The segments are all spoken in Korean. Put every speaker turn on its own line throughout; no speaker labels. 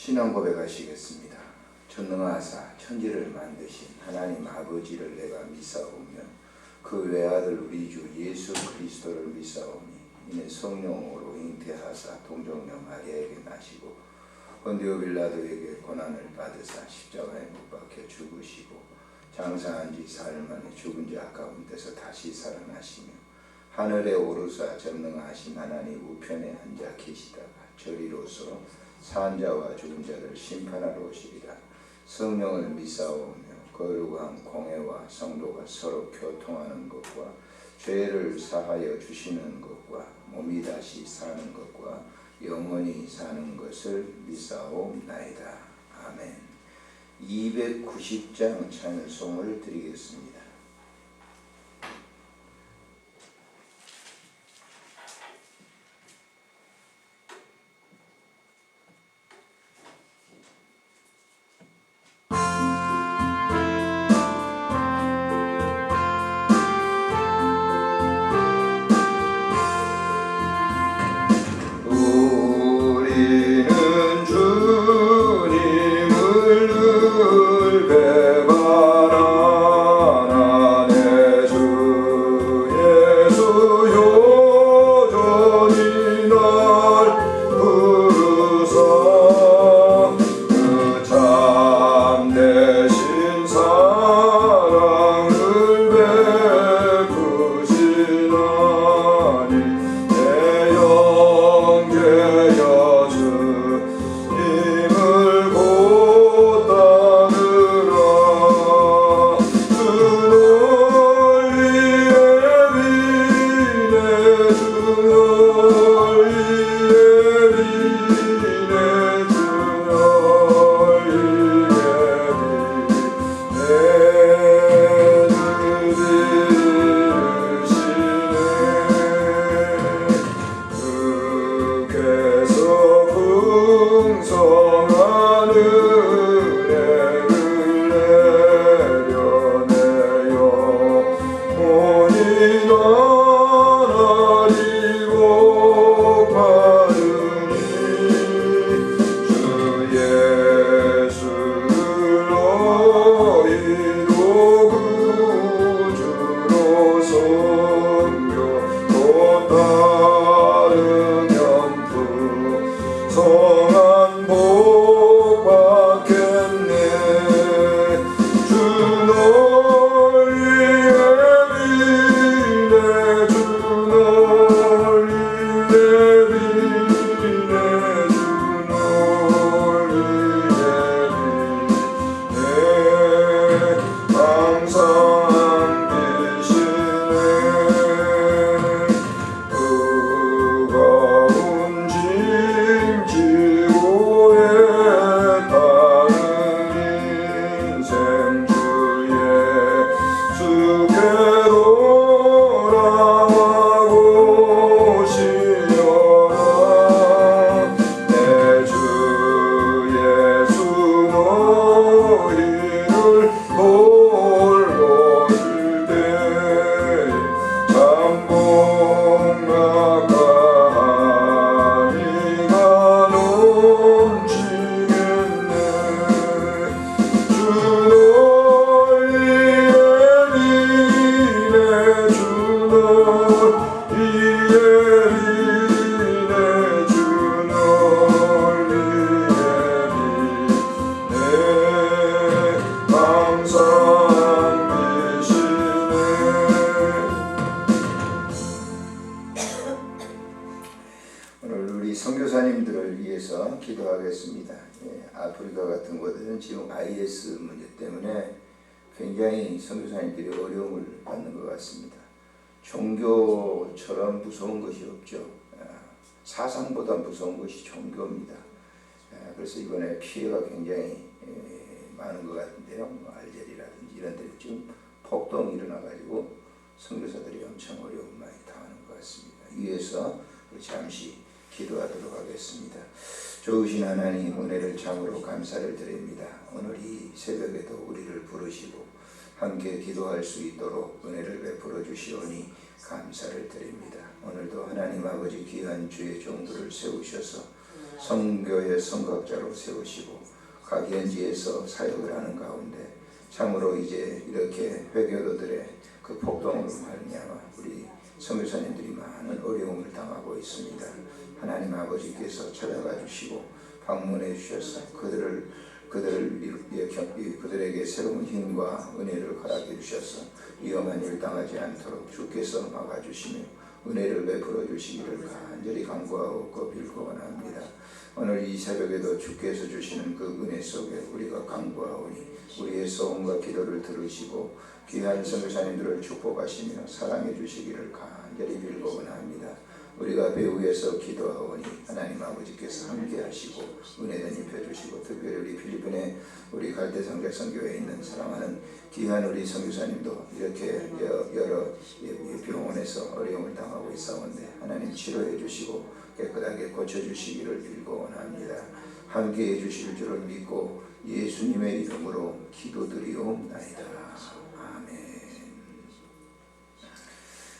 신앙 고백하시겠습니다. 전능하사 천지를 만드신 하나님 아버지를 내가 믿사오며 그 외아들 우리 주 예수 그리스도를 믿사오니 이는 성령으로 잉태하사 동정녀 마리아에게 나시고 본디오 빌라도에게 고난을 받으사 십자가에 못 박혀 죽으시고 장사한 지 사흘 만에 죽은 자 가운데서 다시 살아나시며 하늘에 오르사 전능하신 하나님 우편에 앉아 계시다가 저리로서 산 자와 죽은 자를 심판하러 오시리라. 성령을 믿사오며 거룩한 공회와 성도가 서로 교통하는 것과 죄를 사하여 주시는 것과 몸이 다시 사는 것과 영원히 사는 것을 믿사옵나이다. 아멘. 290장 찬송을 드리겠습니다. 선교사님들을 위해서 기도하겠습니다. 아프리카 같은 곳에는 지금 IS 문제 때문에 굉장히 선교사님들이 어려움을 받는 것 같습니다. 종교처럼 무서운 것이 없죠. 사상보다 무서운 것이 종교입니다. 그래서 이번에 피해가 굉장히 많은 것 같은데요. 알제리라든지 이런 데 지금 폭동이 일어나가지고 선교사들이 엄청 어려움 많이 당하는 것 같습니다. 위에서 잠시 기도하도록 하겠습니다. 좋으신 하나님, 은혜를 참으로 감사를 드립니다. 오늘 이 새벽에도 우리를 부르시고 함께 기도할 수 있도록 은혜를 베풀어 주시오니 감사를 드립니다. 오늘도 하나님 아버지 귀한 주의 종들을 세우셔서 성교의 성각자로 세우시고 각 현지에서 사역을 하는 가운데 참으로 이제 이렇게 회교도들의 그 폭동으로 말미암아 우리 선교사님들이 많은 어려움을 당하고 있습니다. 하나님 아버지께서 찾아가 주시고 방문해 주셔서 그들에게 새로운 힘과 은혜를 허락해 주셔서 위험한 일 당하지 않도록 주께서 막아주시며 은혜를 베풀어 주시기를 간절히 간구하고 빌고 원합니다. 오늘 이 새벽에도 주께서 주시는 그 은혜 속에 우리가 간구하오니 우리의 소원과 기도를 들으시고 귀한 선교사님들을 축복하시며 사랑해 주시기를 간절히 빌고 원합니다. 우리가 배후에서 기도하오니 하나님 아버지께서 함께 하시고 은혜를 입혀주시고 특별히 우리 필리핀의 우리 갈대성자 선교회에 있는 사랑하는 귀한 우리 선교사님도 이렇게 여러 병원에서 어려움을 당하고 있사온데 하나님 치료해 주시고 깨끗하게 고쳐주시기를 빌고 원합니다. 함께해 주실 줄을 믿고 예수님의 이름으로 기도드리옵나이다. 아멘.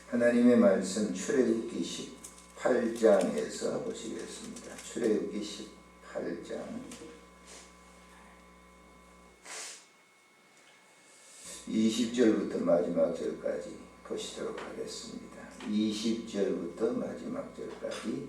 하나님의 말씀 출애굽기 18장에서 보시겠습니다. 출애굽기 18장 20절부터 마지막 절까지 보시도록 하겠습니다. 20절부터 마지막 절까지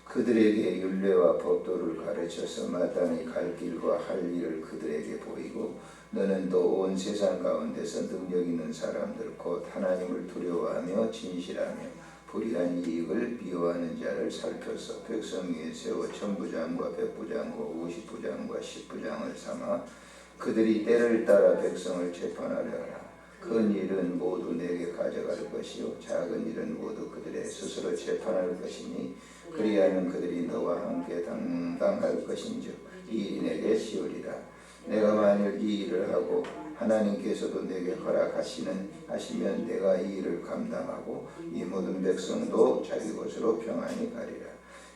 그들에게 율례와 법도를 가르쳐서 마땅히 갈 길과 할 일을 그들에게 보이고 너는 또 온 세상 가운데서 능력 있는 사람들 곧 하나님을 두려워하며 진실하며 불의한 이익을 비호하는 자를 살펴서 백성 위에 세워 천부장과 백부장과 50부장과 10부장을 삼아 그들이 때를 따라 백성을 재판하려 하라. 큰 일은 모두 내게 가져갈 것이요 작은 일은 모두 그들의 스스로 재판할 것이니 그리하면 그들이 너와 함께 당당할 것인즉 이 일이 내게 쉬우리라. 내가 만일 이 일을 하고 하나님께서도 내게 허락하시면 내가 이 일을 감당하고 이 모든 백성도 자기 곳으로 평안히 가리라.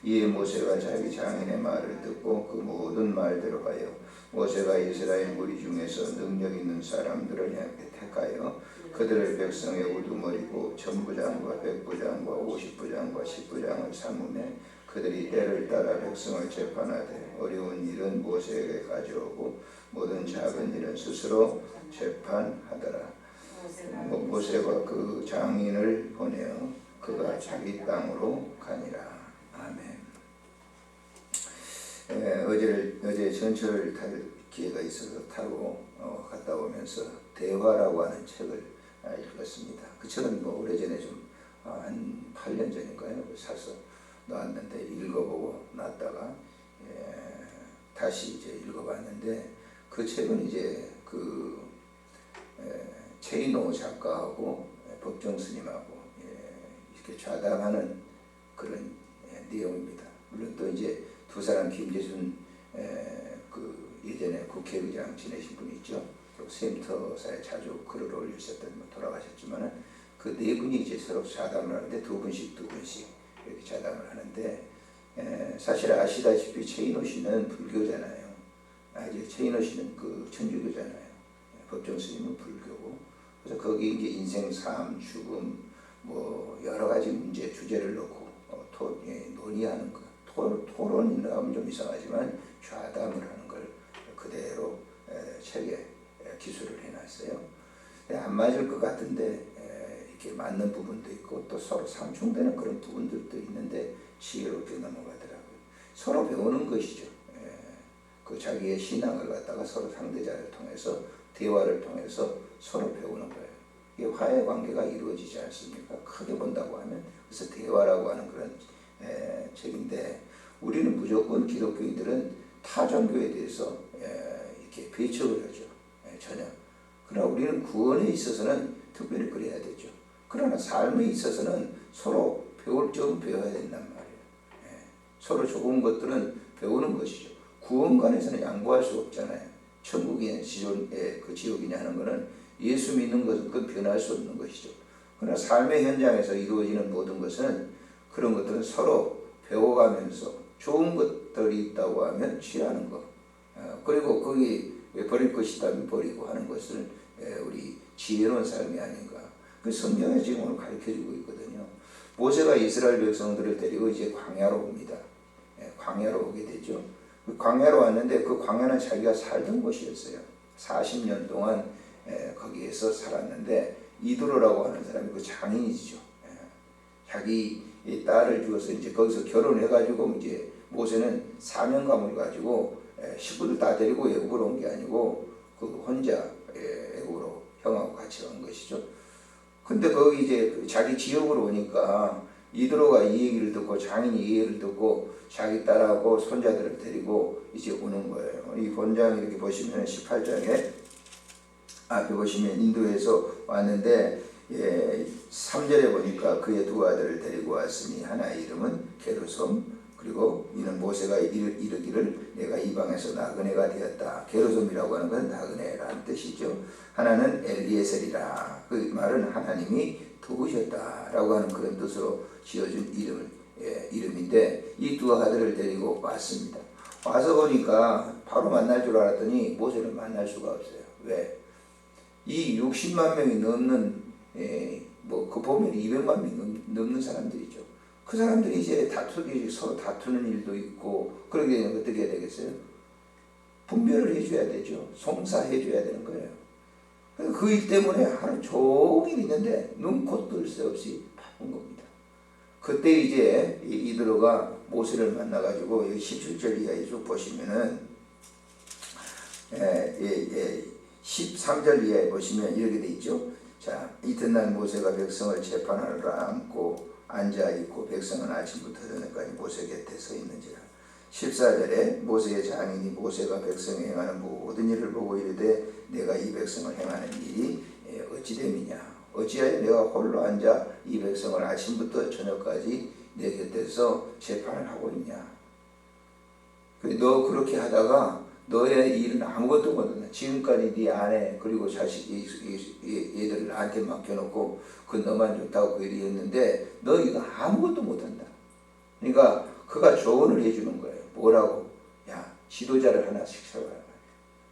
이에 모세가 자기 장인의 말을 듣고 그 모든 말대로 하여 모세가 이스라엘 무리 중에서 능력 있는 사람들을 택하여 그들을 백성의 우두머리고 천부장과 백부장과 50부장과 10부장을 삼으매 그들이 때를 따라 백성을 재판하되 어려운 일은 모세에게 가져오고 모든 작은 일은 스스로 재판하더라. 모세가 그 장인을 보내어 그가 자기 땅으로 가니라. 아멘. 어제 전철을 탈 기회가 있어서 타고 갔다 오면서 대화라고 하는 책을 읽었습니다. 그 책은 오래전에 좀 한 8년 전인가요? 사서 놨는데 읽어보고 놨다가 다시 이제 읽어봤는데 그 책은 이제 최인호 작가하고 법정 스님하고 이렇게 좌담하는 그런 내용입니다. 물론 또 이제 두 사람 김재순 예전에 국회의장 지내신 분이 있죠. 샘터사에 자주 글을 올리셨던 돌아가셨지만은 그 네 분이 이제 서로 좌담을 하는데 두 분씩 이렇게 좌담을 하는데 사실 아시다시피 최인호 씨는 불교잖아요. 이제 최인호 씨는 그 천주교잖아요. 법정 스님은 불교고 그래서 거기 이제 인생, 삶, 죽음 뭐 여러 가지 문제 주제를 놓고 논의하는 거. 토론이라 하면 좀 이상하지만 좌담을 하는 걸 그대로 책에 기술을 해놨어요. 안 맞을 것 같은데 이렇게 맞는 부분도 있고 또 서로 상충되는 그런 부분들도 있는데 지혜롭게 넘어가더라고요. 서로 배우는 것이죠. 그 자기의 신앙을 갖다가 서로 상대자를 통해서 대화를 통해서 서로 배우는 거예요. 이게 화해 관계가 이루어지지 않습니까? 크게 본다고 하면 그래서 대화라고 하는 그런 책인데 우리는 무조건 기독교인들은 타 종교에 대해서 이렇게 배척을 하죠. 전혀. 그러나 우리는 구원에 있어서는 특별히 그래야 되죠. 그러나 삶에 있어서는 서로 배울 점 배워야 된단 말이에요. 서로 좋은 것들은 배우는 것이죠. 구원관에서는 양보할 수 없잖아요. 천국이냐 지옥이냐 하는 것은 예수 믿는 것은 그건 변할 수 없는 것이죠. 그러나 삶의 현장에서 이루어지는 모든 것은 그런 것들은 서로 배워가면서 좋은 것들이 있다고 하면 취하는 것, 그리고 거기 버릴 것이다면 버리고 하는 것을 우리 지혜로운 삶이 아닌가. 그 성경에 지금 오늘 가르쳐주고 있거든요. 모세가 이스라엘 백성들을 데리고 이제 광야로 옵니다. 광야로 오게 되죠. 광야로 왔는데 그 광야는 자기가 살던 곳이었어요. 40년 동안 거기에서 살았는데 이드로라고 하는 사람이 그 장인이죠. 자기 딸을 주어서 이제 거기서 결혼해가지고 이제 모세는 사명감을 가지고 식구들 다 데리고 애굽으로 온 게 아니고 그 혼자 애굽으로 형하고 같이 온 것이죠. 근데 거기 이제 자기 지역으로 오니까 이드로가 이 얘기를 듣고 장인이 이 얘기를 듣고 자기 딸하고 손자들을 데리고 이제 오는 거예요. 이 본장 이렇게 보시면 18장에 앞에 보시면 인도에서 왔는데 3절에 보니까 그의 두 아들을 데리고 왔으니 하나의 이름은 게르솜 그리고 이는 모세가 이르기를 내가 이방에서 나그네가 되었다. 게르솜이라고 하는 건 나그네라는 뜻이죠. 하나는 엘리에셀이라. 그 말은 하나님이 도우셨다라고 하는 그런 뜻으로 지어준 이름인데 이 두 아들을 데리고 왔습니다. 와서 보니까 바로 만날 줄 알았더니 모세를 만날 수가 없어요. 왜? 이 60만 명이 넘는 그 보면 200만 명이 넘는 사람들이죠. 그 사람들이 이제 서로 다투는 일도 있고 그러게 되면 어떻게 해야 되겠어요? 분별을 해줘야 되죠. 송사해줘야 되는 거예요. 그 일 때문에 하루 종일 있는데 눈코 뜰 새 없이 바쁜 겁니다. 그때 이제 이드로가 모세를 만나가지고 여기 17절 이하에 쭉 보시면은 13절 이하에 보시면 이렇게 돼 있죠. 자, 이튿날 모세가 백성을 재판하러 앉고 앉아있고 백성은 아침부터 저녁까지 모세 곁에 서 있는지라. 14절에 모세의 장인이 모세가 백성이 행하는 모든 일을 보고 이르되 내가 이 백성을 행하는 일이 어찌 됨이냐. 어찌하여 내가 홀로 앉아 이 백성을 아침부터 저녁까지 내 곁에서 재판을 하고 있냐. 너 그렇게 하다가 너의 일은 아무것도 못한다. 지금까지 네 아내 그리고 자식 얘들을 나한테 맡겨놓고 그 너만 좋다고 그 일이 했는데 너 이거 아무것도 못한다. 그러니까 그가 조언을 해주는 거예요. 뭐라고? 야, 지도자를 하나씩 세워라.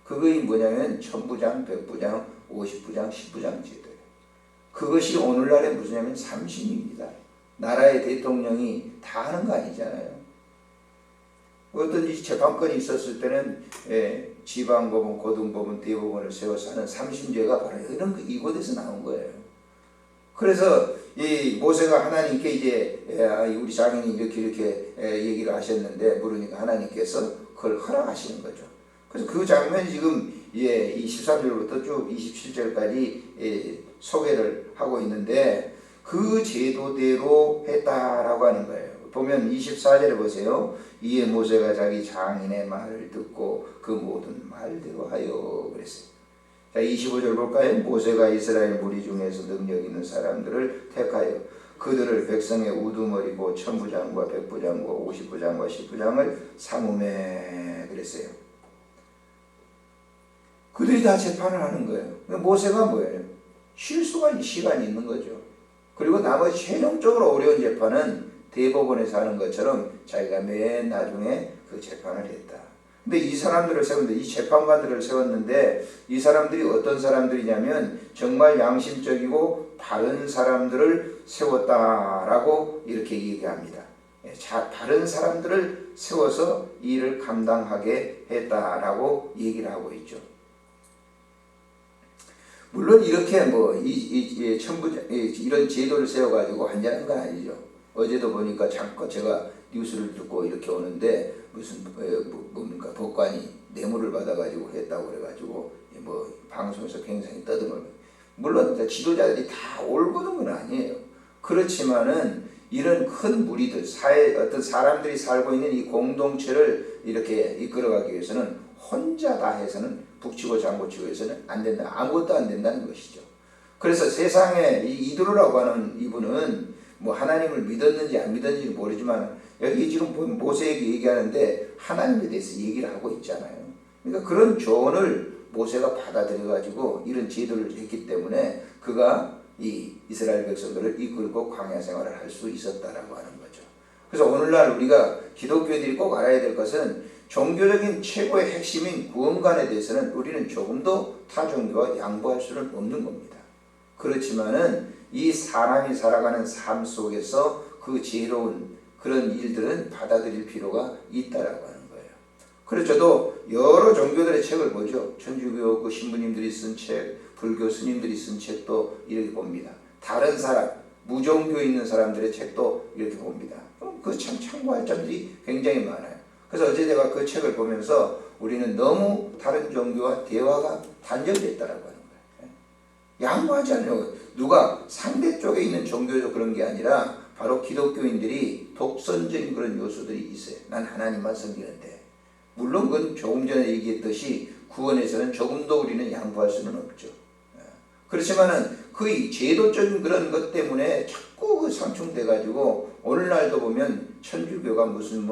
그것이 뭐냐면 1000부장, 100부장, 50부장, 10부장 제도예요. 그것이 오늘날에 무슨냐면 삼신입니다. 나라의 대통령이 다 하는 거 아니잖아요. 어떤 재판권이 있었을 때는 지방법원, 고등법원, 대법원을 세워서 하는 삼신제가 바로 이곳에서 나온 거예요. 그래서 이 모세가 하나님께 이제 우리 장인이 이렇게 얘기를 하셨는데 물으니까 하나님께서 그걸 허락하시는 거죠. 그래서 그 장면이 지금 23절부터 쭉 27절까지 소개를 하고 있는데 그 제도대로 했다라고 하는 거예요. 보면 24절에 보세요. 이에 모세가 자기 장인의 말을 듣고 그 모든 말대로 하여 그랬어요. 자, 25절 볼까요? 모세가 이스라엘 무리 중에서 능력 있는 사람들을 택하여 그들을 백성의 우두머리고 1000부장과 100부장과 50부장과 10부장을 삼음해 그랬어요. 그들이 다 재판을 하는 거예요. 모세가 뭐예요? 쉴 수가 시간이 있는 거죠. 그리고 나머지 최종적으로 어려운 재판은 대법원에서 하는 것처럼 자기가 맨 나중에 그 재판을 했다. 근데 이 사람들을 세웠는데 이 재판관들을 세웠는데 이 사람들이 어떤 사람들이냐면 정말 양심적이고 바른 사람들을 세웠다라고 이렇게 얘기합니다. 바른 사람들을 세워서 이 일을 감당하게 했다라고 얘기를 하고 있죠. 물론 이렇게 이런 제도를 세워가지고 한다는 건 아니죠. 어제도 보니까 잠깐 제가 뉴스를 듣고 이렇게 오는데 무슨 뭡니까 법관이 뇌물을 받아가지고 했다고 그래가지고 방송에서 굉장히 떠들어요. 물론 지도자들이 다 옳고는 건 아니에요. 그렇지만은 이런 큰 무리들 어떤 사람들이 살고 있는 이 공동체를 이렇게 이끌어가기 위해서는 혼자 다 해서는 북치고 장구치고 해서는 안 된다. 아무것도 안 된다는 것이죠. 그래서 세상에 이드로라고 하는 이분은 하나님을 믿었는지 안 믿었는지 모르지만 여기 지금 보면 모세에게 얘기하는데 하나님에 대해서 얘기를 하고 있잖아요. 그러니까 그런 조언을 모세가 받아들여가지고 이런 제도를 했기 때문에 그가 이 이스라엘 백성들을 이끌고 광야 생활을 할 수 있었다라고 하는 거죠. 그래서 오늘날 우리가 기독교인들이 꼭 알아야 될 것은 종교적인 최고의 핵심인 구원관에 대해서는 우리는 조금도 타 종교와 양보할 수는 없는 겁니다. 그렇지만은 이 사람이 살아가는 삶 속에서 그 지혜로운 그런 일들은 받아들일 필요가 있다라고 하는 거예요. 그래서 저도 여러 종교들의 책을 보죠. 천주교 그 신부님들이 쓴 책, 불교 스님들이 쓴 책도 이렇게 봅니다. 다른 사람, 무종교 있는 사람들의 책도 이렇게 봅니다. 그 참 참고할 점들이 굉장히 많아요. 그래서 어제 제가 그 책을 보면서 우리는 너무 다른 종교와 대화가 단절됐다라고 하는 거예요. 양보하지 않으려고. 누가 상대 쪽에 있는 종교도 그런 게 아니라 바로 기독교인들이 독선적인 그런 요소들이 있어요. 난 하나님만 섬기는데. 물론 그건 조금 전에 얘기했듯이 구원에서는 조금도 우리는 양보할 수는 없죠. 그렇지만은 그 제도적인 그런 것 때문에 자꾸 그 상충돼가지고 오늘날도 보면 천주교가 무슨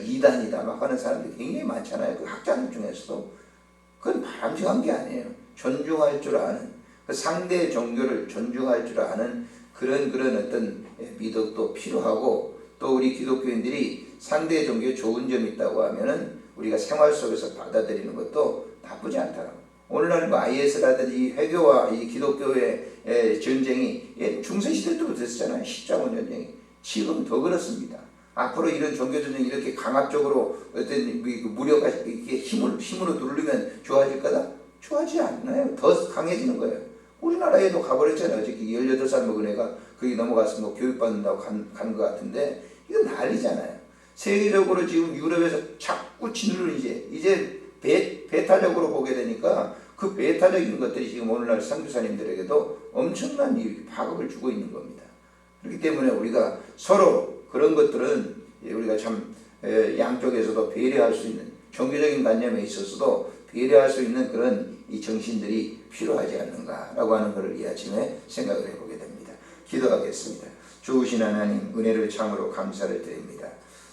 이단이다 막 하는 사람들이 굉장히 많잖아요. 그 학자들 중에서도. 그건 바람직한 게 아니에요. 존중할 줄 아는, 그 상대 종교를 존중할 줄 아는 그런 어떤 미덕도 필요하고, 또 우리 기독교인들이 상대 종교에 좋은 점이 있다고 하면은 우리가 생활 속에서 받아들이는 것도 나쁘지 않다라고. 오늘날 IS라든지 회교와 이 기독교의 전쟁이 중세시대 때부터 됐었잖아요. 십자군 전쟁이. 지금 더 그렇습니다. 앞으로 이런 종교 전쟁이 이렇게 강압적으로 어떤 무력화 이렇게 힘으로 누르면 좋아질 거다? 좋아지지 않나요? 더 강해지는 거예요. 우리나라에도 가버렸잖아요. 어저께 18살 먹은 애가 거기 넘어가서 교육받는다고 간 것 같은데 이건 난리잖아요. 세계적으로 지금 유럽에서 자꾸 진루를 이제 배타적으로 보게 되니까 그 배타적인 것들이 지금 오늘날 선교사님들에게도 엄청난 파급을 주고 있는 겁니다. 그렇기 때문에 우리가 서로 그런 것들은 우리가 참 양쪽에서도 배려할 수 있는, 종교적인 관념에 있어서도 배려할 수 있는 그런 이 정신들이 필요하지 않는가라고 하는 것을 이 아침에 생각을 해보게 됩니다. 기도하겠습니다. 주신 하나님, 은혜를 참으로 감사를 드립니다.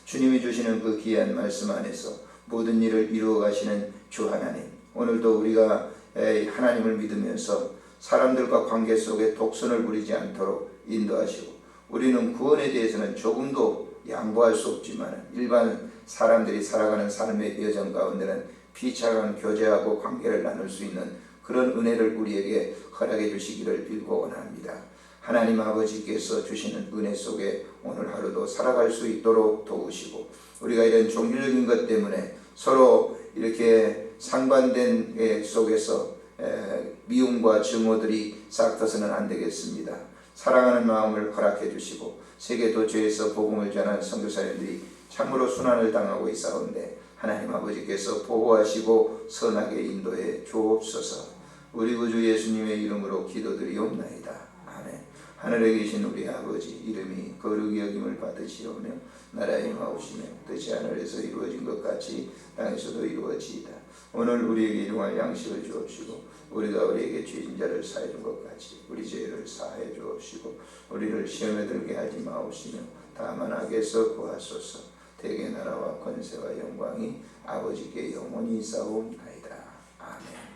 주님이 주시는 그 귀한 말씀 안에서 모든 일을 이루어 가시는 주 하나님, 오늘도 우리가 하나님을 믿으면서 사람들과 관계 속에 독선을 부리지 않도록 인도하시고, 우리는 구원에 대해서는 조금도 양보할 수 없지만 일반 사람들이 살아가는 삶의 여정 가운데는 피차간 교제하고 관계를 나눌 수 있는 그런 은혜를 우리에게 허락해 주시기를 빌고 원합니다. 하나님 아버지께서 주시는 은혜 속에 오늘 하루도 살아갈 수 있도록 도우시고, 우리가 이런 종교적인 것 때문에 서로 이렇게 상반된 속에서 미움과 증오들이 싹터서는 안 되겠습니다. 사랑하는 마음을 허락해 주시고, 세계 도처에서 복음을 전한 선교사님들이 참으로 순환을 당하고 있사온데 하나님 아버지께서 보호하시고 선하게 인도해 주옵소서. 우리 구주 예수님의 이름으로 기도드리옵나이다. 아멘. 하늘에 계신 우리 아버지, 이름이 거룩히 여김을 받으시오며 나라의 임하옵시며 뜻이 하늘에서 이루어진 것 같이 땅에서도 이루어지이다. 오늘 우리에게 일용할 양식을 주옵시고, 우리가 우리에게 죄진 자를 사해 준 것 같이 우리 죄를 사해 주옵시고, 우리를 시험에 들게 하지 마옵시며 다만 악에서 구하소서. 대개 나라와 권세와 영광이 아버지께 영원히 있사옵나이다. 아멘.